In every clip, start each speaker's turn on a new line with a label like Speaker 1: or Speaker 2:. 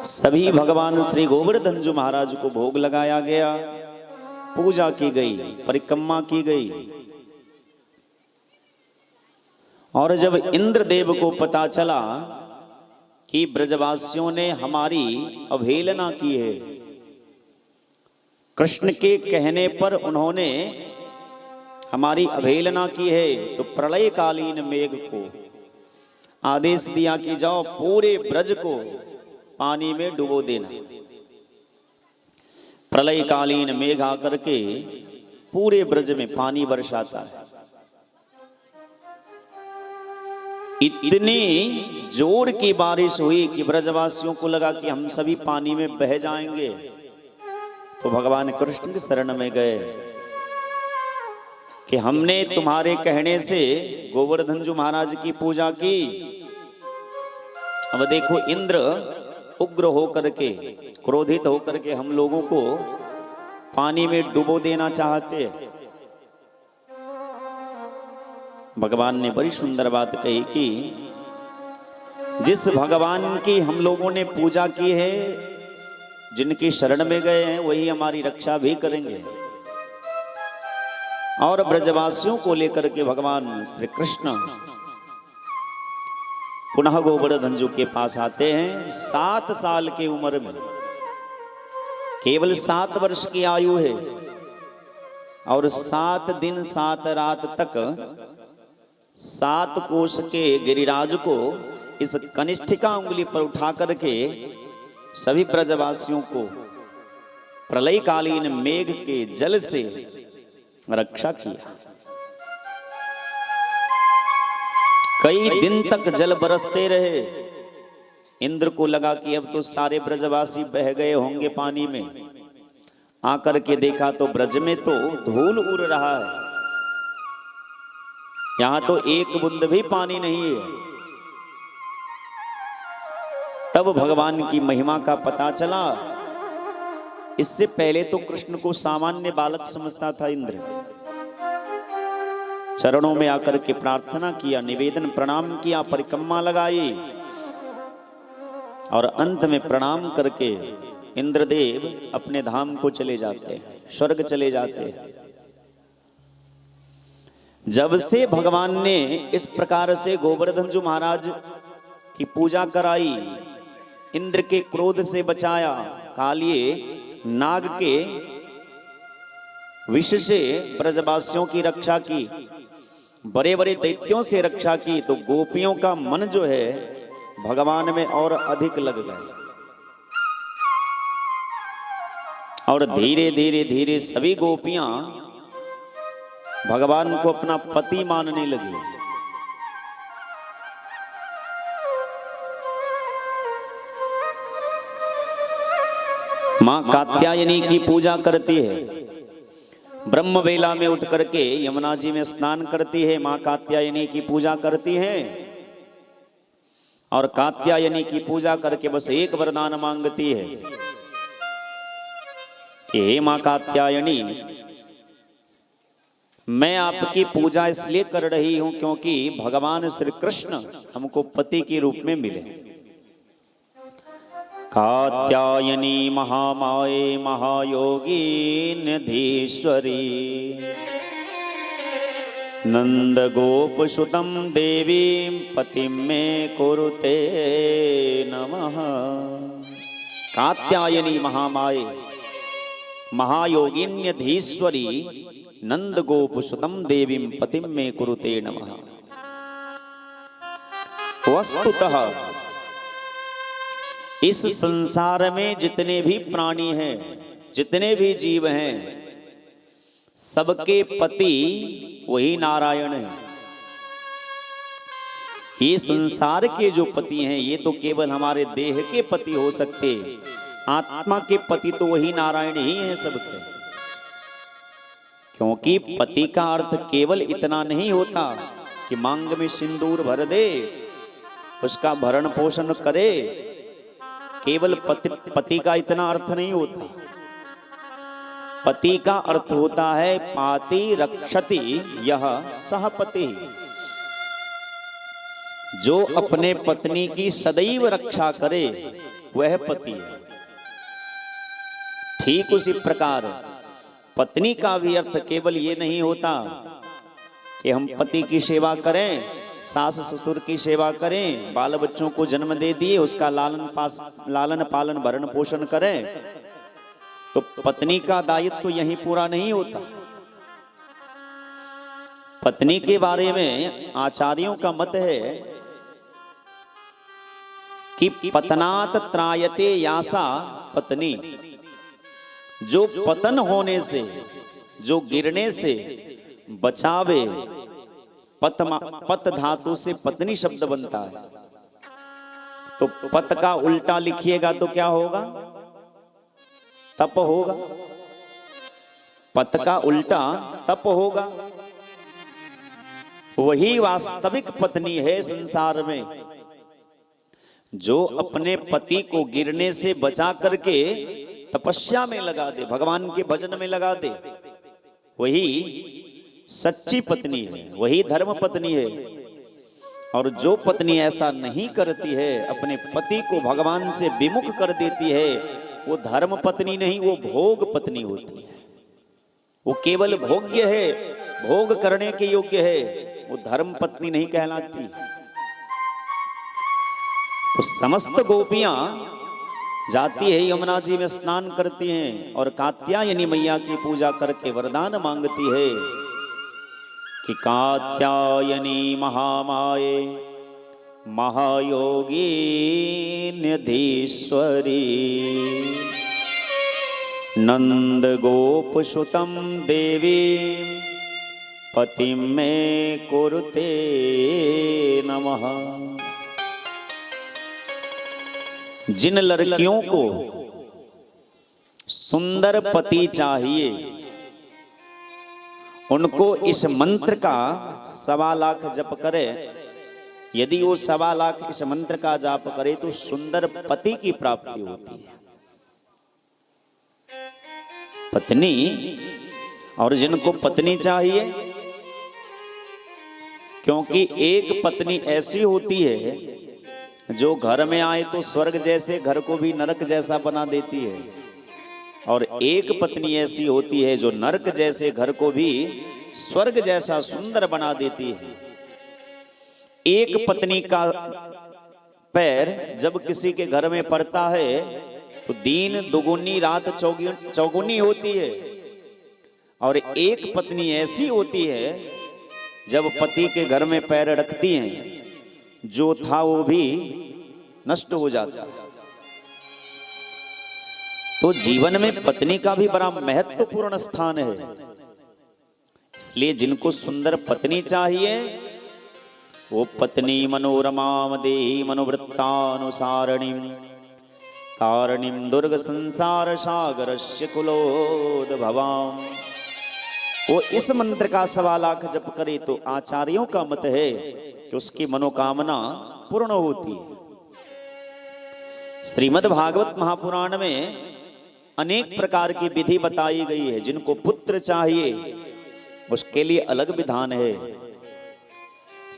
Speaker 1: सभी भगवान श्री गोवर्धन जी महाराज को भोग लगाया गया, पूजा की गई, परिक्रमा की गई। और जब इंद्रदेव को पता चला कि ब्रजवासियों ने हमारी अवहेलना की है, कृष्ण के कहने पर उन्होंने हमारी अवहेलना की है, तो प्रलयकालीन मेघ को आदेश दिया कि जाओ पूरे ब्रज को पानी में डुबो देना। प्रलयकालीन मेघ आकर के पूरे ब्रज में पानी बरसाता है। इतनी जोर की बारिश हुई कि ब्रजवासियों को लगा कि हम सभी पानी में बह जाएंगे। तो भगवान कृष्ण की शरण में गए कि हमने तुम्हारे कहने से गोवर्धन जी महाराज की पूजा की। अब देखो इंद्र उग्र होकर के, क्रोधित होकर के हम लोगों को पानी में डुबो देना चाहते। भगवान ने बड़ी सुंदर बात कही कि जिस भगवान की हम लोगों ने पूजा की है, जिनकी शरण में गए हैं, वही हमारी रक्षा भी करेंगे। और ब्रजवासियों को लेकर के भगवान श्री कृष्ण पुनः गोवर्धन जी के पास आते हैं। 7 साल की उम्र में, केवल 7 वर्ष की आयु है, और 7 दिन 7 रात तक 7 कोष के गिरिराज को इस कनिष्ठिका उंगली पर उठा करके सभी ब्रजवासियों को प्रलयकालीन मेघ के जल से रक्षा किया। कई दिन तक जल बरसते रहे। इंद्र को लगा कि अब तो सारे ब्रजवासी बह गए होंगे पानी में। आकर के देखा तो ब्रज में तो धूल उड़ रहा है, यहां तो एक बूंद भी पानी नहीं है। तब भगवान की महिमा का पता चला। इससे पहले तो कृष्ण को सामान्य बालक समझता था इंद्र। चरणों में आकर के प्रार्थना किया, निवेदन प्रणाम किया, परिक्रमा लगाई, और अंत में प्रणाम करके इंद्रदेव अपने धाम को चले जाते हैं, स्वर्ग चले जाते हैं। जब से भगवान ने इस प्रकार से गोवर्धन जी महाराज की पूजा कराई, इंद्र के क्रोध से बचाया, कालिए नाग के विष से ब्रजवासियों की रक्षा की, बड़े बड़े दैत्यों से रक्षा की, तो गोपियों का मन जो है भगवान में और अधिक लग गए। और धीरे धीरे धीरे सभी गोपियां भगवान को अपना पति मानने लगी। मां कात्यायनी की पूजा करती है, ब्रह्म वेला में उठ करके यमुना जी में स्नान करती है, मां कात्यायनी की पूजा करती है। और कात्यायनी की पूजा करके बस एक वरदान मांगती है कि हे मां कात्यायनी, मैं आपकी पूजा इसलिए कर रही हूं क्योंकि भगवान श्री कृष्ण हमको पति के रूप में मिले। कात्यायनी महामाये महायोगी निधीश्वरी, नंद गोप सुतम देवी पतिम में कुरुते नमः। कात्यायनी महामाये महायोगिन्यधीश्वरी, नंद गोप सुतम देवी पतिम में कुरुते नमः। वस्तुतः इस संसार में जितने भी प्राणी हैं, जितने भी जीव हैं, सबके पति वही नारायण है। ये संसार के जो पति हैं, ये तो केवल हमारे देह के पति हो सकते, आत्मा के पति तो वही नारायण ही है सबके। क्योंकि पति का अर्थ केवल इतना नहीं होता कि मांग में सिंदूर भर दे, उसका भरण पोषण करे। केवल पति का इतना अर्थ नहीं होता। पति का अर्थ होता है पाति रक्षति यह सह पति, जो अपने पत्नी की सदैव रक्षा करे वह पति है। ठीक उसी प्रकार पत्नी का भी अर्थ केवल ये नहीं होता कि हम पति की सेवा करें, सास ससुर की सेवा करें, बाल बच्चों को जन्म दे दिए, उसका लालन पालन भरण पोषण करें, तो पत्नी का दायित्व तो यहीं पूरा नहीं होता। पत्नी के बारे में आचार्यों का मत है कि पतनात त्रायते यासा पत्नी, जो पतन होने से, जो गिरने से बचावे, पत धातु से पत्नी शब्द बनता है। तो पत का उल्टा लिखिएगा तो क्या होगा? तप होगा। पत का उल्टा तप होगा। वही वास्तविक पत्नी है संसार में, जो अपने पति को गिरने से बचा करके तपस्या में लगा दे, भगवान के भजन में लगा दे। वही सच्ची पत्नी है, वही धर्म पत्नी है। और जो पत्नी ऐसा नहीं करती है, अपने पति को भगवान से विमुख कर देती है, वो धर्म पत्नी नहीं, वो भोग पत्नी होती है। वो केवल भोग्य है, भोग करने के योग्य है, वो धर्म पत्नी नहीं कहलाती। तो समस्त गोपियां जाती है, यमुना जी में स्नान करती हैं और कात्यायनी मैया की पूजा करके वरदान मांगती है कि कात्यायनी महामाये महायोगी निधीश्वरी नंद गोप सुतम देवी पति में कुरुते नमः। जिन लड़कियों को सुंदर पति चाहिए, उनको इस मंत्र का 1.25 लाख जप करे। यदि वो 1.25 लाख इस मंत्र का जाप करे तो सुंदर पति की प्राप्ति होती है। पत्नी, और जिनको पत्नी चाहिए, क्योंकि एक पत्नी ऐसी होती है जो घर में आए तो स्वर्ग जैसे, घर को भी नरक जैसा बना देती है, और एक पत्नी ऐसी होती है जो नरक जैसे घर को भी स्वर्ग जैसा सुंदर बना देती है। एक पत्नी का पैर जब किसी के घर में पड़ता है तो दिन दुगुनी रात चौगुनी होती है, और एक पत्नी ऐसी होती है जब पति के घर में पैर रखती हैं, जो था वो भी नष्ट हो जाता। तो जीवन में पत्नी का भी बड़ा महत्वपूर्ण स्थान है। इसलिए जिनको सुंदर पत्नी चाहिए, वो पत्नी मनोरमाम देहि मनोवृत्तानुसारणीं तारणीं दुर्ग संसार सागरस्य कुलोद्भवां। वो इस मंत्र का 1.25 लाख जप करे तो आचार्यों का मत है कि उसकी मनोकामना पूर्ण होती है। श्रीमद् भागवत महापुराण में अनेक प्रकार की विधि बताई गई है। जिनको पुत्र चाहिए उसके लिए अलग विधान है,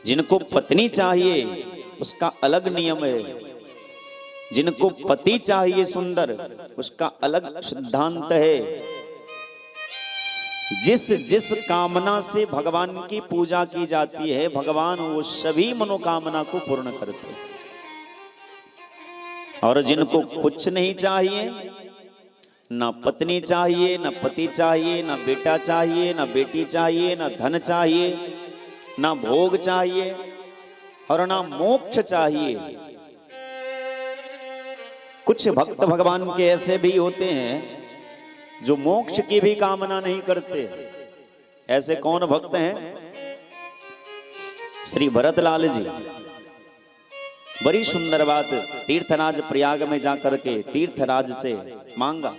Speaker 1: जिनको पत्नी चाहिए उसका अलग नियम है, जिनको पति चाहिए सुंदर उसका अलग सिद्धांत है। जिस जिस कामना से भगवान की पूजा की जाती है, भगवान वो सभी मनोकामना को पूर्ण करते हैं। और जिनको कुछ नहीं चाहिए, ना पत्नी चाहिए, ना पति चाहिए, ना बेटा चाहिए, ना बेटी चाहिए, ना धन चाहिए, ना भोग चाहिए और ना मोक्ष चाहिए। कुछ भक्त भगवान के ऐसे भी होते हैं जो मोक्ष की भी कामना नहीं करते। ऐसे कौन भक्त हैं? श्री भरतलाल जी। बड़ी सुंदर बात, तीर्थराज प्रयाग में जाकर के तीर्थराज से मांगा,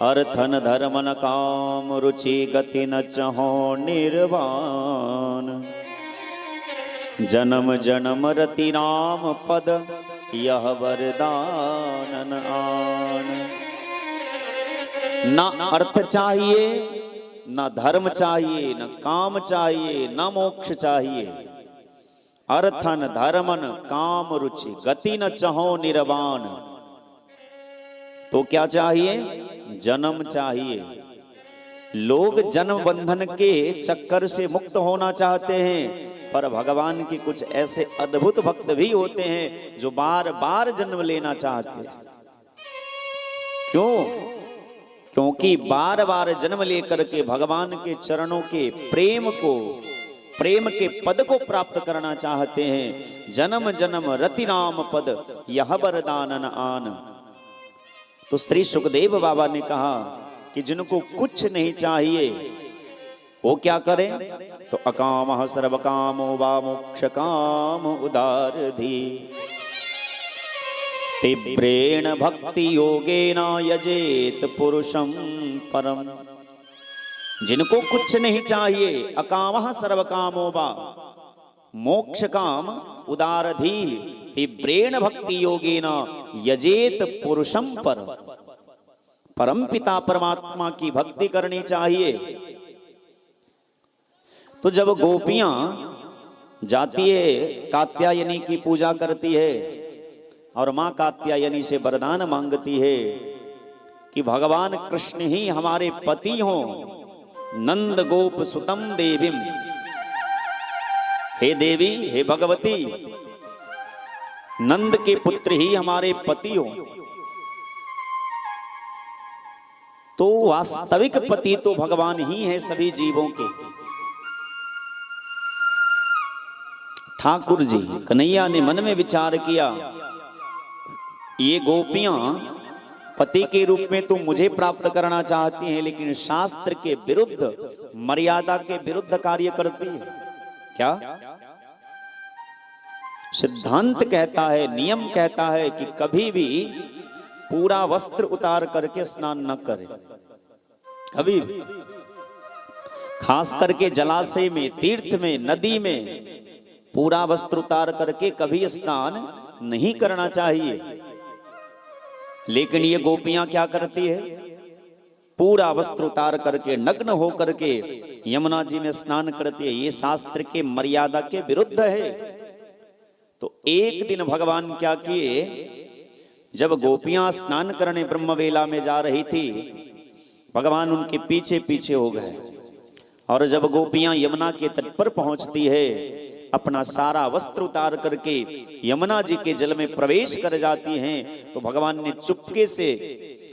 Speaker 1: अर्थन धर्मन काम रुचि गति न चहो निर्वाण, जन्म जन्म रति राम पद यह वरदानन आन। ना अर्थ चाहिए, ना धर्म चाहिए, ना काम चाहिए, ना मोक्ष चाहिए, अर्थन धर्मन काम रुचि गति न चहो निर्वाण। तो क्या चाहिए? जन्म चाहिए। लोग जन्म बंधन के चक्कर से मुक्त होना चाहते हैं, पर भगवान के कुछ ऐसे अद्भुत भक्त भी होते हैं जो बार बार जन्म लेना चाहते हैं। क्यों? क्योंकि बार बार जन्म लेकर के भगवान के चरणों के प्रेम के पद को प्राप्त करना चाहते हैं। जन्म जन्म रति राम पद यह वरदानन आन। तो श्री सुखदेव बाबा ने कहा कि जिनको कुछ नहीं चाहिए वो क्या करें? तो अकामः सर्व कामो वा मोक्ष काम उदारधि तीव्रेण भक्ति योगेन यजेत पुरुषं परम। जिनको कुछ नहीं चाहिए, अकामः सर्व कामो वा मोक्ष काम उदारधि तीव्रेण भक्ति योगेन यजेत पुरुषं परम। परम पिता परमात्मा की भक्ति करनी चाहिए। तो जब गोपियां जाती है कात्यायनी की पूजा करती है और मां कात्यायनी से वरदान मांगती है कि भगवान कृष्ण ही हमारे पति हों, नंद गोप सुतम देवीम, हे देवी हे भगवती, नंद के पुत्र ही हमारे पति हों। तो वास्तविक पति तो भगवान ही है सभी जीवों के। ठाकुर जी कन्हैया ने मन में विचार किया, ये गोपियां पति के रूप में तो मुझे प्राप्त करना चाहती हैं, लेकिन शास्त्र के विरुद्ध, मर्यादा के विरुद्ध कार्य करती है। क्या? सिद्धांत कहता है, नियम कहता है कि कभी भी पूरा वस्त्र उतार करके स्नान न करें, कभी भी। खास करके जलाशय में, तीर्थ में, नदी में पूरा वस्त्र उतार करके कभी स्नान नहीं करना चाहिए। लेकिन ये गोपियां क्या करती है? पूरा वस्त्र उतार करके, नग्न हो करके यमुना जी में स्नान करती है। ये शास्त्र के मर्यादा के विरुद्ध है। तो एक दिन भगवान क्या किए, जब गोपियां स्नान करने ब्रह्मवेला में जा रही थी, भगवान उनके पीछे पीछे हो गए। और जब गोपियां यमुना के तट पर पहुंचती है, अपना सारा वस्त्र उतार करके यमुना जी के जल में प्रवेश कर जाती हैं, तो भगवान ने चुपके से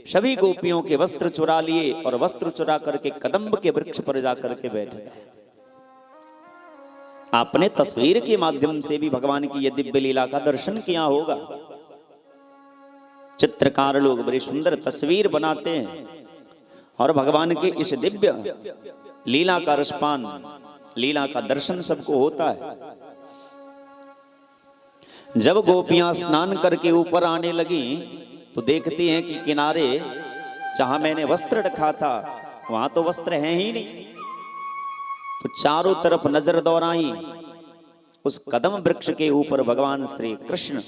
Speaker 1: सभी गोपियों के वस्त्र चुरा लिए और वस्त्र चुरा करके कदम्ब के वृक्ष पर जाकर के बैठ गए। आपने तस्वीर के माध्यम से भी भगवान की यह दिव्य लीला का दर्शन किया होगा। चित्रकार लोग बड़ी सुंदर तस्वीर बनाते हैं और भगवान के इस दिव्य लीला का रसपान, लीला का दर्शन सबको होता है। जब गोपियां स्नान करके ऊपर आने लगी तो देखती हैं कि किनारे जहां मैंने वस्त्र रखा था वहां तो वस्त्र है ही नहीं। तो चारों तरफ नजर दौड़ाई, उस कदम वृक्ष के ऊपर भगवान श्री कृष्ण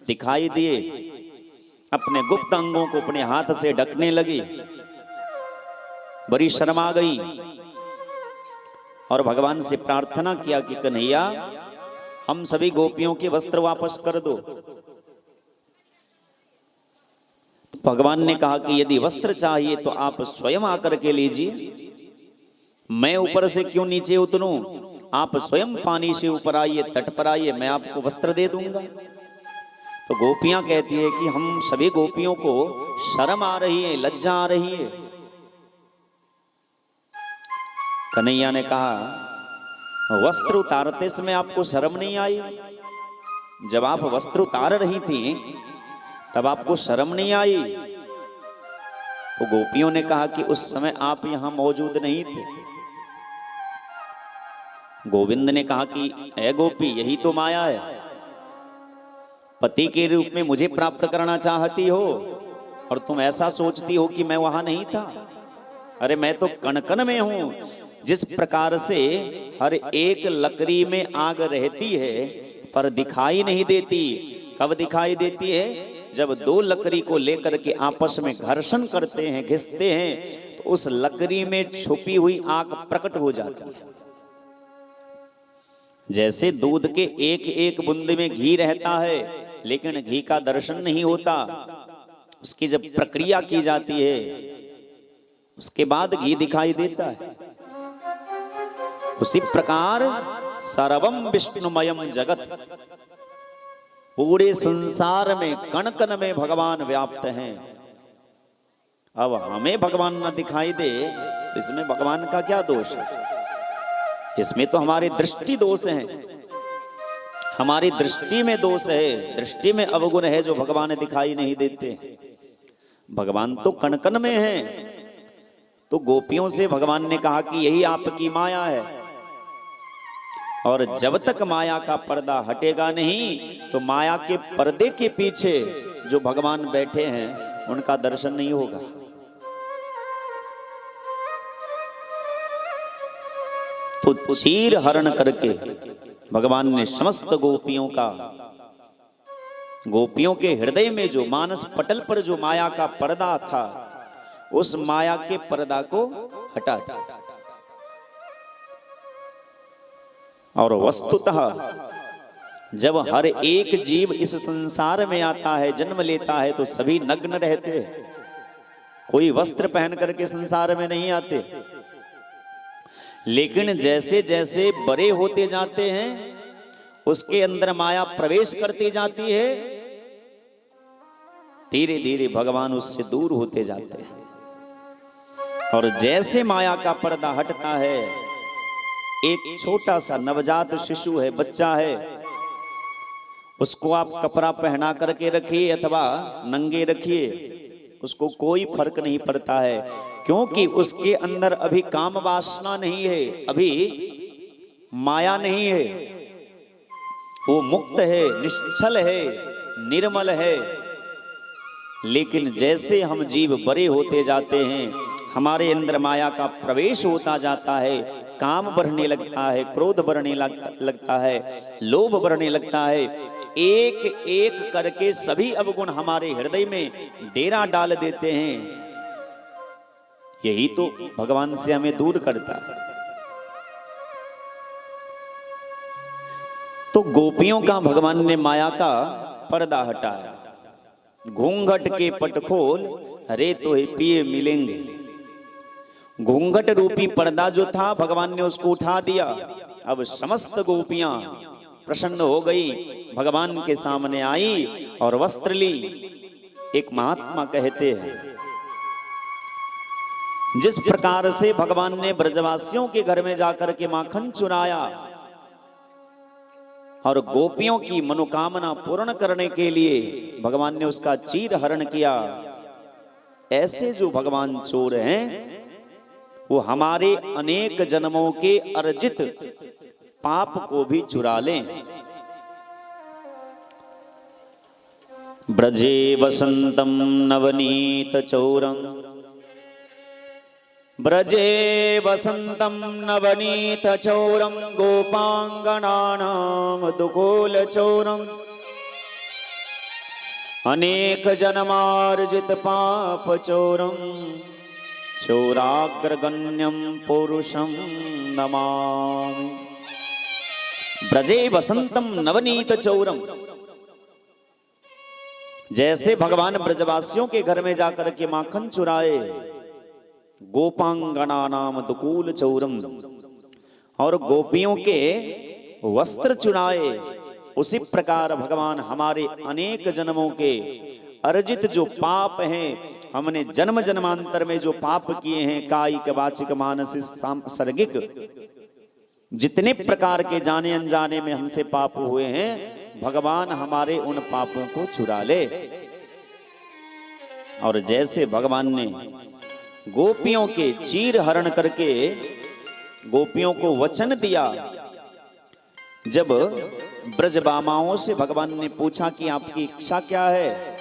Speaker 1: दिखाई दिए। अपने गुप्त अंगों को अपने हाथ से ढकने लगी, बड़ी शर्मा गई और भगवान से प्रार्थना किया कि कन्हैया, हम सभी गोपियों के वस्त्र वापस कर दो। तो भगवान ने कहा कि यदि वस्त्र चाहिए तो आप स्वयं आकर के लीजिए, मैं ऊपर से क्यों नीचे उतरूं? आप स्वयं पानी से ऊपर आइए, तट पर आइए, मैं आपको वस्त्र दे दूंगा। तो गोपियां कहती है कि हम सभी गोपियों को शर्म आ रही है, लज्जा आ रही है। कन्हैया ने कहा, वस्त्र उतारते समय आपको शर्म नहीं आई? जब आप वस्त्र उतार रही थी तब आपको शर्म नहीं आई? तो गोपियों ने कहा कि उस समय आप यहां मौजूद नहीं थे। गोविंद ने कहा कि ऐ गोपी, यही तो माया है। पति के रूप में मुझे प्राप्त करना चाहती हो और तुम ऐसा सोचती हो कि मैं वहां नहीं था। अरे मैं तो कण कण में हूं। जिस प्रकार से हर एक लकड़ी में आग रहती है पर दिखाई नहीं देती, कब दिखाई देती है? जब दो लकड़ी को लेकर के आपस में घर्षण करते हैं, घिसते हैं, तो उस लकड़ी में छुपी हुई आग प्रकट हो जाती है। जैसे दूध के एक एक बूंद में घी रहता है, लेकिन घी का दर्शन नहीं होता, उसकी जब प्रक्रिया की जाती है उसके बाद घी दिखाई देता है। उसी प्रकार सर्वम विष्णुमयम जगत, पूरे संसार में कण कण में भगवान व्याप्त हैं। अब हमें भगवान न दिखाई दे तो इसमें भगवान का क्या दोष है? इसमें तो हमारी दृष्टि दोष है, हमारी दृष्टि में दोष है, दृष्टि में अवगुण है जो भगवान दिखाई नहीं देते। भगवान तो कण कण में है। तो गोपियों से भगवान ने कहा कि यही आपकी माया है, और जब तक माया का पर्दा हटेगा नहीं तो माया के पर्दे के पीछे जो भगवान बैठे हैं उनका दर्शन नहीं होगा। तो चीर हरण करके भगवान ने समस्त गोपियों के हृदय में जो मानस पटल पर जो माया का पर्दा था, उस माया के पर्दा को हटा दिया। और वस्तुतः जब हर एक जीव इस संसार में आता है, जन्म लेता है, तो सभी नग्न रहते हैं। कोई वस्त्र पहन करके संसार में नहीं आते। लेकिन जैसे जैसे बड़े होते जाते हैं उसके अंदर माया प्रवेश करती जाती है, धीरे धीरे भगवान उससे दूर होते जाते हैं। और जैसे माया का पर्दा हटता है, एक छोटा सा नवजात शिशु है, बच्चा है, उसको आप कपड़ा पहना करके रखिए अथवा नंगे रखिए, उसको कोई फर्क नहीं पड़ता है, क्योंकि उसके अंदर अभी काम वासना नहीं है, अभी माया नहीं है, वो मुक्त है, निश्चल है, निर्मल है। लेकिन जैसे हम जीव बड़े होते जाते हैं, हमारे अंदर माया का प्रवेश होता जाता है, काम बढ़ने लगता है, क्रोध बढ़ने लगता है, लोभ बढ़ने लगता है, एक एक करके सभी अवगुण हमारे हृदय में डेरा डाल देते हैं। यही तो भगवान से हमें दूर करता है। तो गोपियों का भगवान ने माया का पर्दा हटाया। घूंघट के पट खोल, रे तो पिए मिलेंगे। घूंघट रूपी पर्दा जो था भगवान ने उसको उठा दिया। अब समस्त गोपियां प्रसन्न हो गई, भगवान के सामने आई और वस्त्र ली। एक महात्मा कहते हैं, जिस प्रकार से भगवान ने ब्रजवासियों के घर में जाकर के माखन चुराया और गोपियों की मनोकामना पूर्ण करने के लिए भगवान ने उसका चीर हरण किया, ऐसे जो भगवान चोर हैं वो हमारे अनेक जन्मों के अर्जित पाप को भी चुरा लें। ब्रजे वसंतम नवनीत चौरम, ब्रजे वसंतम नवनीत चौरम, गोपांगनानाम दुकूल चौरम, अनेक जन्मार्जित पाप चौरम, चौराग्रगण्यम पुरुषम नमामि। ब्रजे वसंतम नवनीत चौरम, जैसे भगवान ब्रजवासियों के घर में जाकर के माखन चुराए, गोपांगना नाम दुकूल चौरम, और गोपियों के वस्त्र चुराए, उसी प्रकार भगवान हमारे अनेक जन्मों के अर्जित जो पाप हैं, हमने जन्म जन्मांतर में जो पाप किए हैं, कायिक वाचिक मानसिक सांसर्गिक, जितने प्रकार के जाने अनजाने में हमसे पाप हुए हैं, भगवान हमारे उन पापों को चुरा ले। और जैसे भगवान ने गोपियों के चीर हरण करके गोपियों को वचन दिया, जब ब्रजबामाओं से भगवान ने पूछा कि आपकी इच्छा क्या है,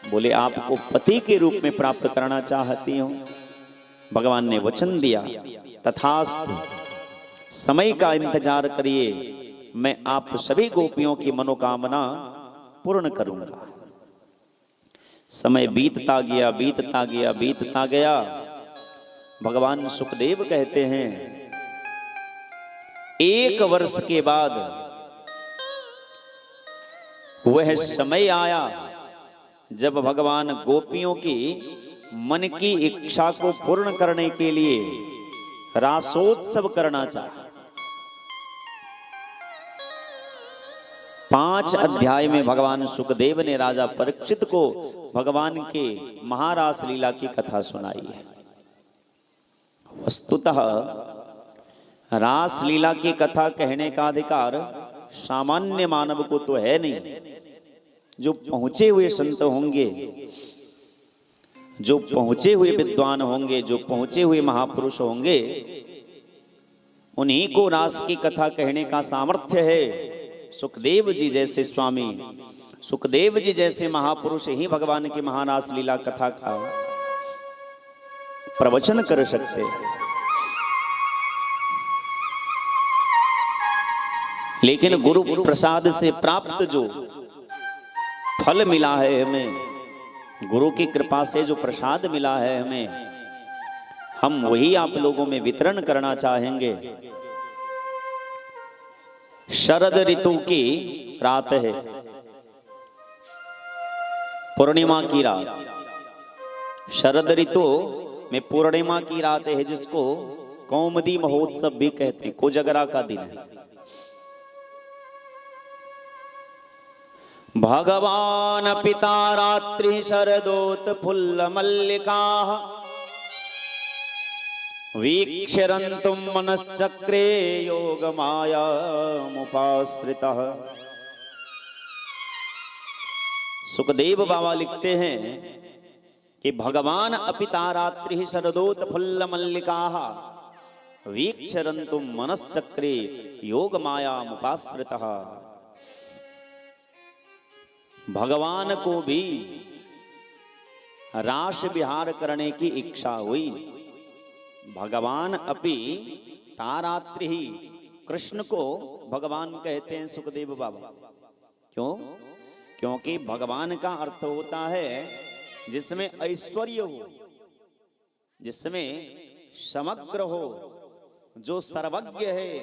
Speaker 1: बोले आपको पति के रूप में प्राप्त करना चाहती हूं। भगवान ने वचन दिया, तथास्तु, समय का इंतजार करिए, मैं आप सभी गोपियों की मनोकामना पूर्ण करूंगा। समय बीतता गया, बीतता गया, बीतता गया। भगवान सुखदेव कहते हैं, 1 वर्ष के बाद वह समय आया जब भगवान गोपियों की मन की इच्छा को पूर्ण करने के लिए रासोत्सव करना चाहते। 5 अध्याय में भगवान सुखदेव ने राजा परीक्षित को भगवान के महारास लीला की कथा सुनाई है। वस्तुतः रास लीला की कथा कहने का अधिकार सामान्य मानव को तो है नहीं। जो पहुंचे हुए संत होंगे, जो पहुंचे हुए विद्वान होंगे, जो पहुंचे हुए महापुरुष होंगे, उन्हीं को रास की कथा कहने का सामर्थ्य है। सुखदेव जी जैसे स्वामी, सुखदेव जी जैसे महापुरुष ही भगवान की महारास लीला कथा का प्रवचन कर सकते हैं। लेकिन गुरु प्रसाद से प्राप्त जो फल मिला है हमें, गुरु की कृपा से जो प्रसाद मिला है हमें, हम वही आप लोगों में वितरण करना चाहेंगे। शरद ऋतु की रात है, पूर्णिमा की रात। शरद ऋतु में पूर्णिमा की रात है, जिसको कौमुदी महोत्सव भी कहते हैं, कोजगरा का दिन है। भगवान पिता रात्रि शरदोत फुल्ल मल्लिका वीक्षरन्तुम मनश्चक्रे योग माया मुपाश्रितः। सुखदेव बाबा लिखते हैं कि भगवान अपिता रात्रि शरदोत फुल्ल मल्लिका वीक्षरन्तुम मनश्चक्रे योग माया मुपाश्रितः। भगवान को भी रास विहार करने की इच्छा हुई। भगवान अपि तारात्रि ही, कृष्ण को भगवान कहते हैं सुखदेव बाबा। क्यों? क्योंकि भगवान का अर्थ होता है जिसमें ऐश्वर्य हो, जिसमें समग्र हो, जो सर्वज्ञ है,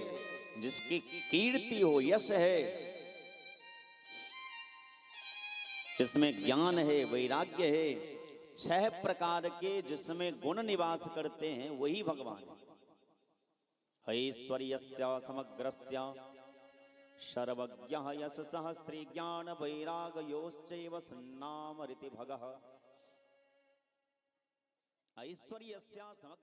Speaker 1: जिसकी कीर्ति हो, यश है, जिसमें ज्ञान है, वैराग्य है, 6 प्रकार के जिसमें गुण निवास करते हैं, वही भगवान है। ऐश्वर्यस्य समग्रस्य सर्वज्ञः यश सहस्त्री ज्ञान वैराग्योश्चैव सन्नाम ऋति भगः। ऐश्वर्यस्य समग्र